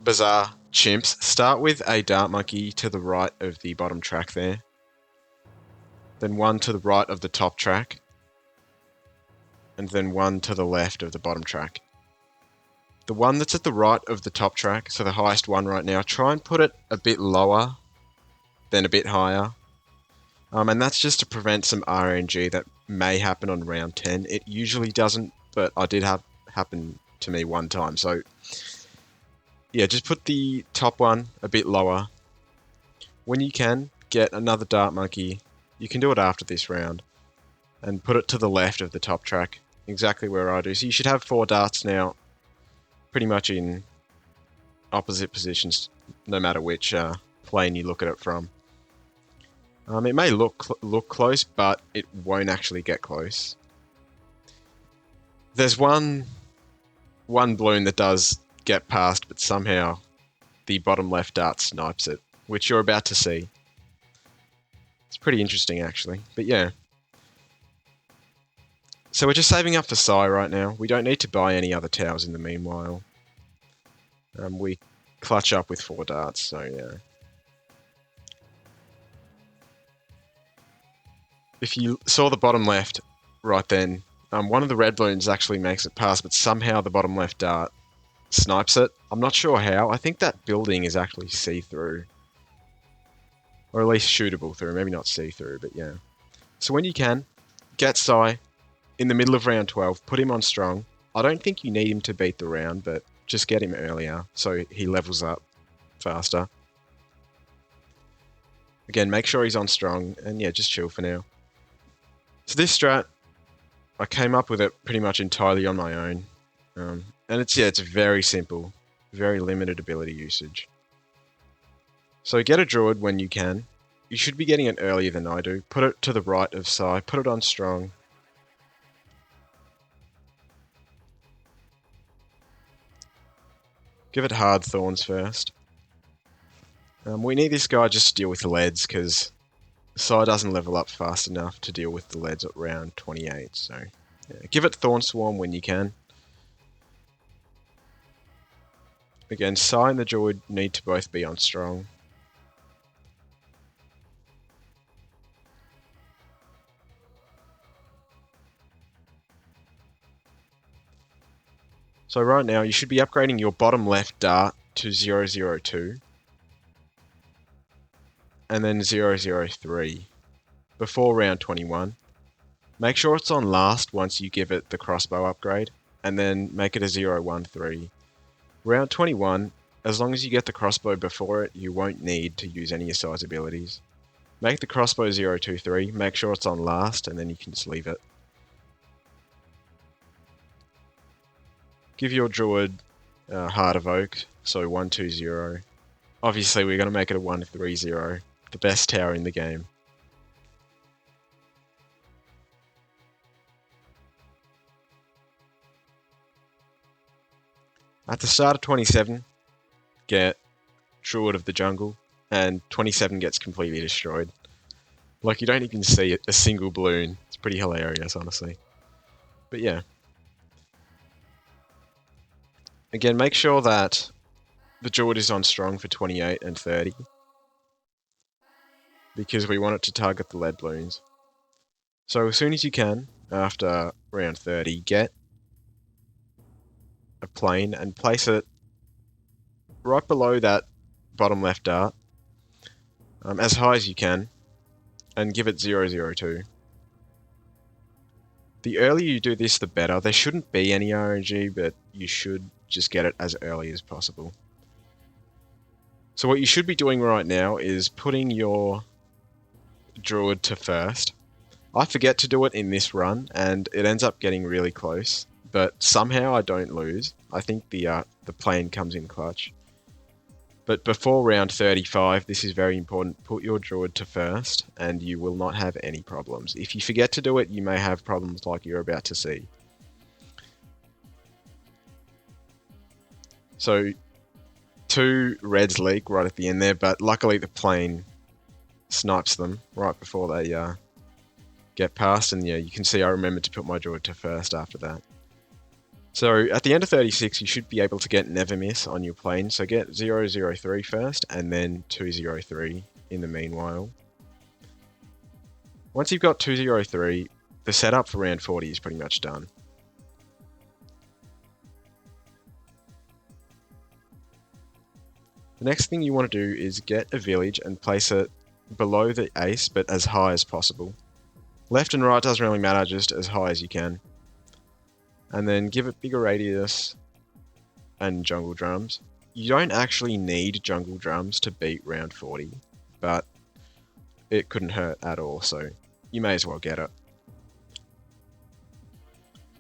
Bazaar, CHIMPS, start with a dart monkey to the right of the bottom track there. Then one to the right of the top track. And then one to the left of the bottom track. The one that's at the right of the top track, so the highest one right now, try and put it a bit lower, then a bit higher. And that's just to prevent some RNG that may happen on round 10. It usually doesn't, but I did have happen to me one time. So yeah, just put the top one a bit lower. When you can, get another dart monkey. You can do it after this round. And put it to the left of the top track, exactly where I do. So you should have 4 darts now, pretty much in opposite positions, no matter which plane you look at it from. It may look close, but it won't actually get close. There's one balloon that does get past, but somehow the bottom left dart snipes it, which you're about to see. It's pretty interesting, actually. But yeah. So we're just saving up for Psy right now. We don't need to buy any other towers in the meanwhile. We clutch up with 4 darts, so yeah. If you saw the bottom left right then, one of the red balloons actually makes it past, but somehow the bottom left dart snipes it. I'm not sure how. I think that building is actually see-through. Or at least shootable through. Maybe not see-through, but yeah. So when you can, get Psy in the middle of round 12. Put him on strong. I don't think you need him to beat the round, but just get him earlier so he levels up faster. Again, make sure he's on strong, and yeah, just chill for now. So this strat, I came up with it pretty much entirely on my own. And it's very simple. Very limited ability usage. So get a Druid when you can. You should be getting it earlier than I do. Put it to the right of Psy. Put it on strong. Give it hard thorns first. We need this guy just to deal with the leads, because Psy doesn't level up fast enough to deal with the leads at round 28, so yeah. Give it Thorn Swarm when you can. Again, Psy and the Druid need to both be on strong. So right now, you should be upgrading your bottom left dart to 002. And then 003 before round 21. Make sure it's on last once you give it the crossbow upgrade, and then make it a 013. Round 21, as long as you get the crossbow before it, you won't need to use any of Psy's abilities. Make the crossbow 023, make sure it's on last, and then you can just leave it. Give your Druid Heart of Oak, so 120. Obviously, we're going to make it a 130. The best tower in the game. At the start of 27, get Druid of the Jungle, and 27 gets completely destroyed. Like, you don't even see a single balloon. It's pretty hilarious, honestly. But yeah. Again, make sure that the Druid is on strong for 28 and 30. Because we want it to target the lead balloons. So as soon as you can, after round 30, get a plane and place it right below that bottom left dart, as high as you can, and give it 002. The earlier you do this, the better. There shouldn't be any RNG, but you should just get it as early as possible. So what you should be doing right now is putting your Druid to first. I forget to do it in this run, and it ends up getting really close, but somehow I don't lose. I think the plane comes in clutch. But before round 35, this is very important, put your Druid to first, and you will not have any problems. If you forget to do it, you may have problems like you're about to see. So, 2 reds leak right at the end there, but luckily the plane snipes them right before they get past, and yeah, you can see I remembered to put my Druid to first after that. So at the end of 36, you should be able to get never miss on your plane. So get 003 first, and then 203 in the meanwhile. Once you've got 203, the setup for round 40 is pretty much done. The next thing you want to do is get a village and place it below the ace, but as high as possible. Left and right doesn't really matter, just as high as you can. And then give it bigger radius and jungle drums. You don't actually need jungle drums to beat round 40, but it couldn't hurt at all, so you may as well get it.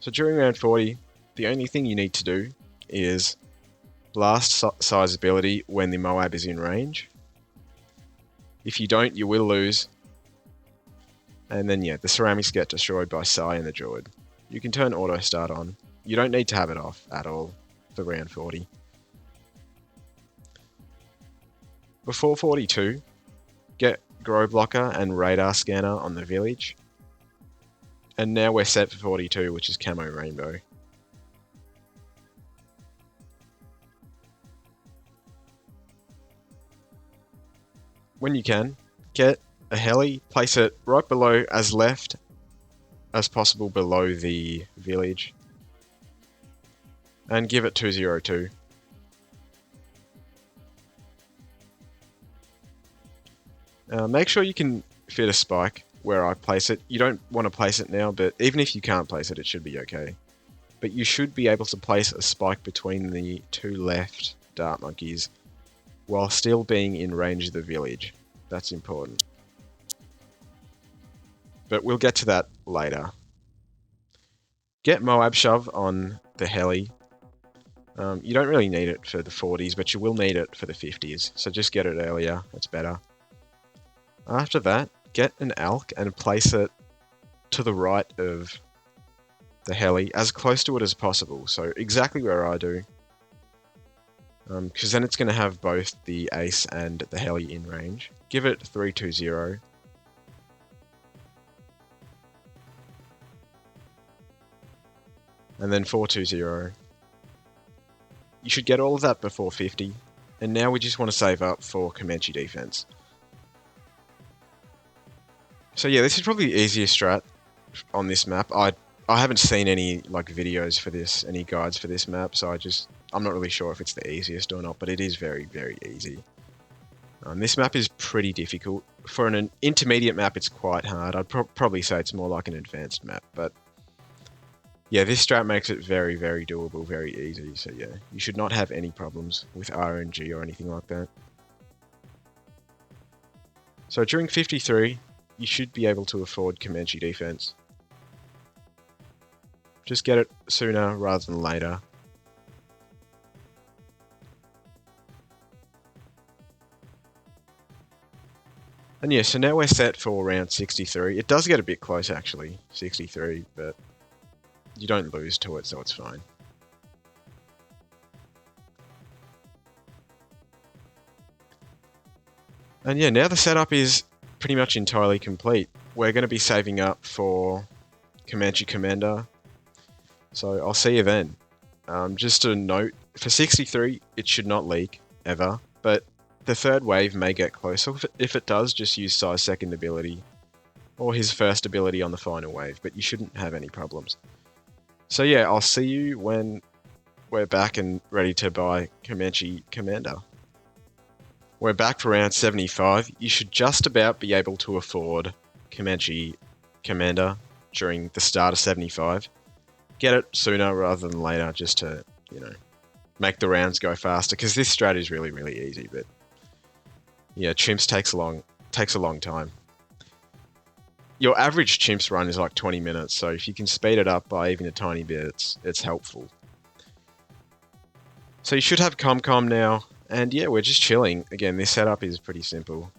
So during round 40, the only thing you need to do is blast size ability when the Moab is in range. If you don't, you will lose. And then yeah, the ceramics get destroyed by Sai and the Druid. You can turn auto start on. You don't need to have it off at all for round 40. Before 42, get Grow Blocker and Radar Scanner on the village. And now we're set for 42, which is Camo Rainbow. When you can, get a heli, place it right below, as left as possible below the village, and give it 202. Make sure you can fit a spike where I place it. You don't want to place it now, but even if you can't place it, it should be okay. But you should be able to place a spike between the two left dart monkeys while still being in range of the village. That's important. But we'll get to that later. Get Moab Shove on the heli. You don't really need it for the 40s, but you will need it for the 50s. So just get it earlier, it's better. After that, get an Alk and place it to the right of the heli, as close to it as possible. So exactly where I do. Because then it's going to have both the ace and the heli in range. Give it 320. And then 420. You should get all of that before 50. And now we just want to save up for Comanche defense. So yeah, this is probably the easiest strat on this map. I haven't seen any like videos for this, any guides for this map, so I'm not really sure if it's the easiest or not, but it is very, very easy. This map is pretty difficult. For an intermediate map, it's quite hard. I'd probably say it's more like an advanced map, but yeah, this strat makes it very, very doable, very easy. So yeah, you should not have any problems with RNG or anything like that. So during 53, you should be able to afford Comanche defense. Just get it sooner rather than later. And yeah, so now we're set for round 63. It does get a bit close actually, 63, but you don't lose to it, so it's fine. And yeah, now the setup is pretty much entirely complete. We're going to be saving up for Comanche Commander, so I'll see you then. Just a note, for 63, it should not leak, ever, but the third wave may get closer. If it does, just use Sai's second ability, or his first ability on the final wave, but you shouldn't have any problems. So yeah, I'll see you when we're back and ready to buy Comanche Commander. We're back for round 75. You should just about be able to afford Comanche Commander during the start of 75. Get it sooner rather than later, just to, make the rounds go faster, because this strat is really, really easy, but yeah, Chimps takes a long time. Your average Chimps run is like 20 minutes, so if you can speed it up by even a tiny bit, it's helpful. So you should have ComCom now, and yeah, we're just chilling. Again, this setup is pretty simple.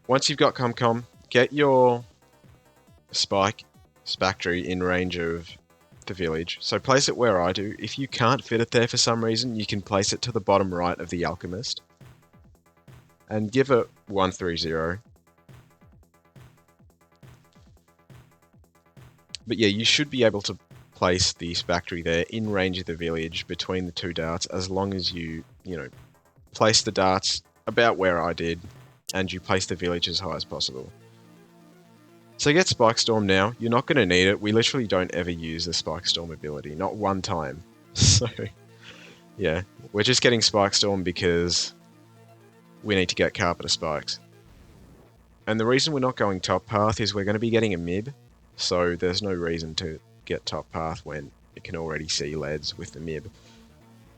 Once you've got ComCom, get your Spectre in range of the village. So place it where I do. If you can't fit it there for some reason, you can place it to the bottom right of the Alchemist. And give it 130. But yeah, you should be able to place this factory there in range of the village between the two darts, as long as you place the darts about where I did, and you place the village as high as possible. So get Spike Storm now. You're not going to need it. We literally don't ever use the Spike Storm ability, not one time. So, yeah, we're just getting Spike Storm because we need to get Carpet of Spikes. And the reason we're not going top path is we're going to be getting a MIB, so there's no reason to get top path when you can already see leads with the MIB.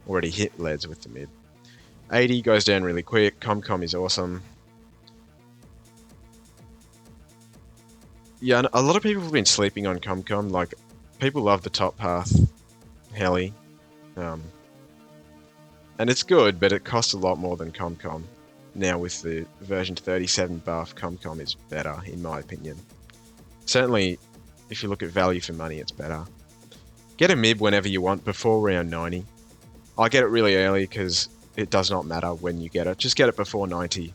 Already hit leads with the MIB. 80 goes down really quick. ComCom is awesome. Yeah, a lot of people have been sleeping on ComCom. Like, people love the top path heli. And it's good, but it costs a lot more than ComCom. Now with the version 37 buff, ComCom is better, in my opinion. Certainly, if you look at value for money, it's better. Get a MIB whenever you want, before round 90. I get it really early because it does not matter when you get it. Just get it before 90.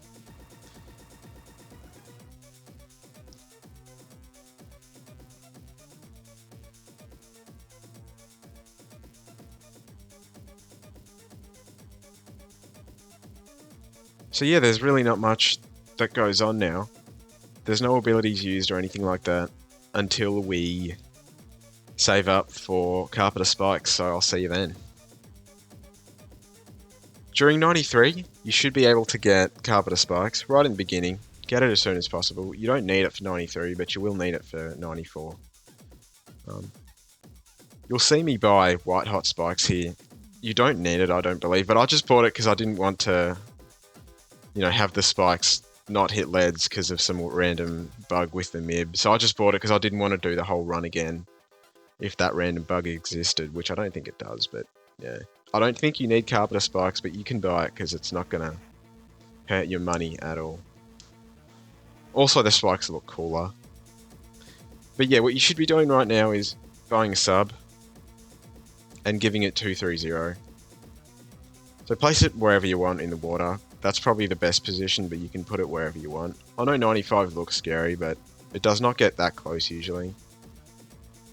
So yeah, there's really not much that goes on now. There's no abilities used or anything like that until we save up for Carpet of Spikes, so I'll see you then. During 93, you should be able to get Carpet of Spikes right in the beginning. Get it as soon as possible. You don't need it for 93, but you will need it for 94. You'll see me buy White Hot Spikes here. You don't need it, I don't believe, but I just bought it because I didn't want to, have the spikes not hit leads because of some random bug with the MIB. So I just bought it because I didn't want to do the whole run again if that random bug existed, which I don't think it does, but yeah. I don't think you need Carpet of Spikes, but you can buy it because it's not going to hurt your money at all. Also, the spikes look cooler. But yeah, what you should be doing right now is buying a sub and giving it 230. So place it wherever you want in the water. That's probably the best position, but you can put it wherever you want. I know 95 looks scary, but it does not get that close usually.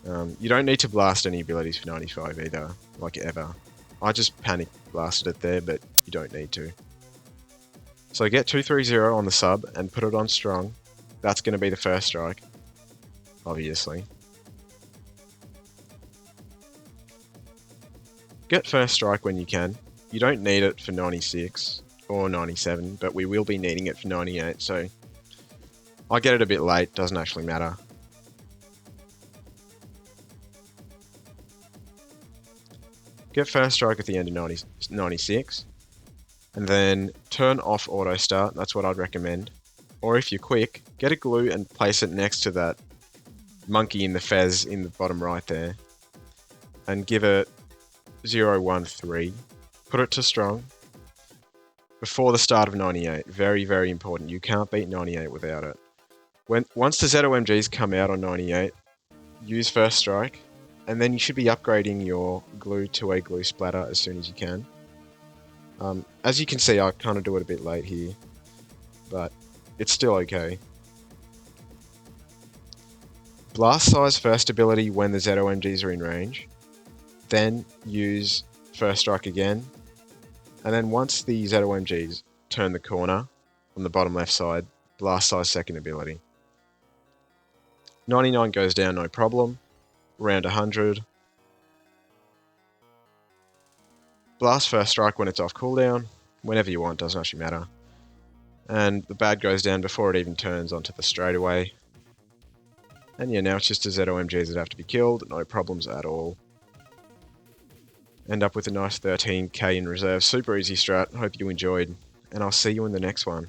You don't need to blast any abilities for 95 either, like ever. I just panic blasted it there, but you don't need to. So get 230 on the sub and put it on strong. That's going to be the first strike, obviously. Get first strike when you can. You don't need it for 96 or 97, but we will be needing it for 98, so I get it a bit late, doesn't actually matter. Get first strike at the end of 96, and then turn off auto start, that's what I'd recommend. Or if you're quick, get a glue and place it next to that monkey in the fez in the bottom right there, and give it 013. Put it to strong before the start of 98. Very, very important. You can't beat 98 without it. Once the ZOMGs come out on 98, use first strike, and then you should be upgrading your glue to a glue splatter as soon as you can. As you can see, I kind of do it a bit late here, but it's still okay. Blast size first ability when the ZOMGs are in range, then use first strike again, and then once the ZOMGs turn the corner on the bottom left side, blast size second ability. 99 goes down, no problem. Round 100. Blast first strike when it's off cooldown, whenever you want, doesn't actually matter. And the bad goes down before it even turns onto the straightaway. And yeah, now it's just the ZOMGs that have to be killed, no problems at all. End up with a nice 13k in reserve. Super easy strat. Hope you enjoyed, and I'll see you in the next one.